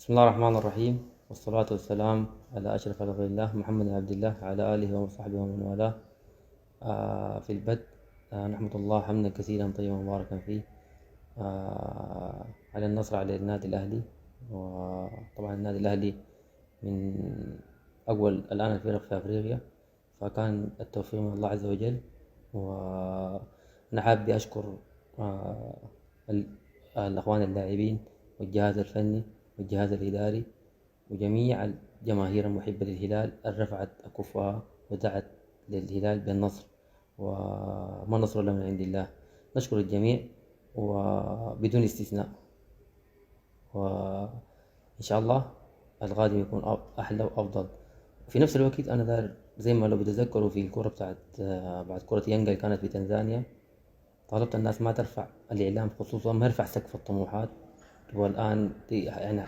بسم الله الرحمن الرحيم، والصلاة والسلام على أشرف خلق الله محمد بن عبد الله وعلى آله وصحبه ومن والاه. في البدء نحمد الله حمدا كثيرا طيبا مباركا فيه، على النصر على النادي الأهلي. وطبعا النادي الأهلي من أول الآن الفرق في أفريقيا، فكان التوفيق من الله عز وجل. وأنا حابب أشكر آه، ال- الأخوان اللاعبين والجهاز الفني والجهاز الإداري وجميع الجماهير المحبة للهلال اللي رفعت أكفها ودعت للهلال بالنصر، وما النصر إلا من عند الله. نشكر الجميع وبدون استثناء، وإن شاء الله القادم يكون أحلى وأفضل. في نفس الوقت أنا دار زي ما لو بتذكروا في الكرة بتاعت بعد كرة يانجا اللي كانت في تنزانيا، طالبت الناس ما ترفع الإعلام خصوصا ما يرفع سقف الطموحات. والآن يعني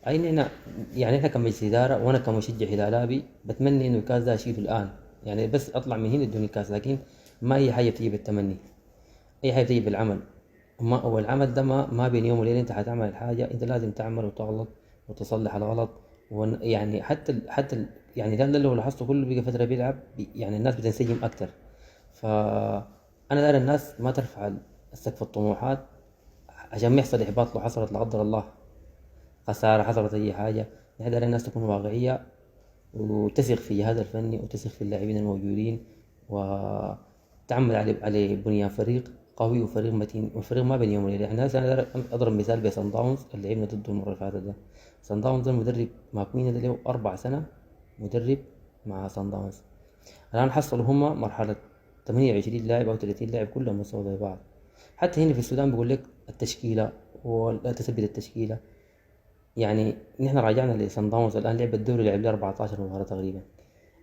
أي إحنا كمجلس إدارة وأنا كمشجع هلالابي بتمني إنه الكاس ده أشيله الآن، يعني بس أطلع من هنا ادوني الكاس. لكن ما أي حاجة بتيجي بالتمني، أي حاجة بتيجي بالعمل. والعمل ده ما بين يوم وليلة. أنت هتعمل الحاجة أنت لازم تعمل وتغلط وتصلح الغلط. يعني يعني ده لو لاحظته كله بقى فترة بيلعب يعني الناس بتنسجم أكتر. فأنا داير الناس ما ترفع سقف الطموحات عشان ما يحصل إحباط لو حصلت لا قدر الله خسارة، حصلت أي حاجة. نحن دايرين الناس تكون واقعية وتثق في الجهاز الفني وتثق في اللاعبين الموجودين، وتعمل على بنيان فريق قوي وفريق متين وفريق ما بين يوم وليلة. يعني هسه أنا داير أضرب مثال بسان داونز اللي لعبنا ضده المرة اللي فاتت ده. سان داونز ده المدرب ماكويني ده له 4 سنة مدرب مع سان داونز. الآن حصلوا هما مرحلة 28 لاعب أو 30 لاعب كلهم مستوى زي بعض. حتى هنا في السودان بيقول لك التشكيلة ولا تثبت التشكيلة. يعني نحن راجعنا لصن داونز الآن لعب الدوري، لعب له 14 مباراة تقريبا.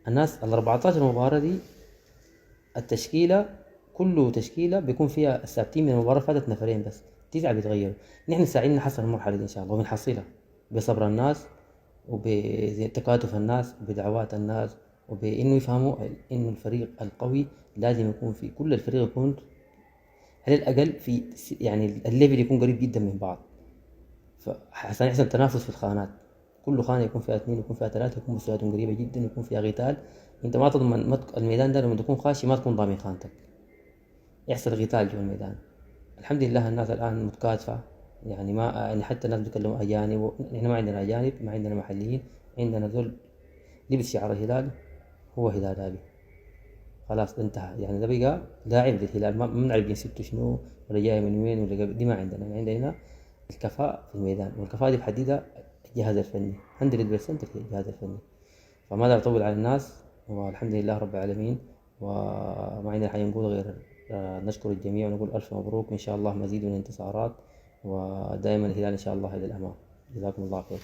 الناس ال 14 مباراة دي التشكيلة كله تشكيلة بيكون فيها الثابتين من المباراة فاتت نفرين بس، 9 بيتغيروا. نحن ساعدنا نحصل المرحلة دي إن شاء الله وبنحصلها بصبر الناس وبتكاتف الناس وبدعوات الناس وبإنه يفهموا إنه الفريق القوي لازم يكون في كل الفريق يكون على الأقل في يعني الليفل يكون قريب جدا من بعض، فعشان يحصل تنافس في الخانات. كل خانة يكون فيها اثنين يكون فيها ثلاثة يكون مستوياتهم قريبة جدا يكون فيها قتال. انت ما تضمن الميدان ده لما تكون خاشي ما تكون ضامن خانتك، يحصل قتال جوا الميدان. الحمد لله الناس الآن متكاتفة. يعني ما يعني حتى الناس بيتكلموا أجانب نحن ما عندنا أجانب، ما عندنا محليين، عندنا ذول لبس شعار الهلال هو هلالابي. خلاص ده انتهى. يعني ده بقى لاعب للهلال، ما بنعرف جنسيته شنو ولا جاي من وين ولا دي ما عندنا. عندنا الكفاءة في الميدان، والكفاءة دي بحددها الجهاز الفني 100% الجهاز الفني. فما دام أطول على الناس، والحمد لله رب العالمين. وما عندنا حاجة نقول غير نشكر الجميع ونقول ألف مبروك، وإن شاء الله مزيد من الانتصارات، ودائما الهلال إن شاء الله إلى الأمام. جزاكم الله خير.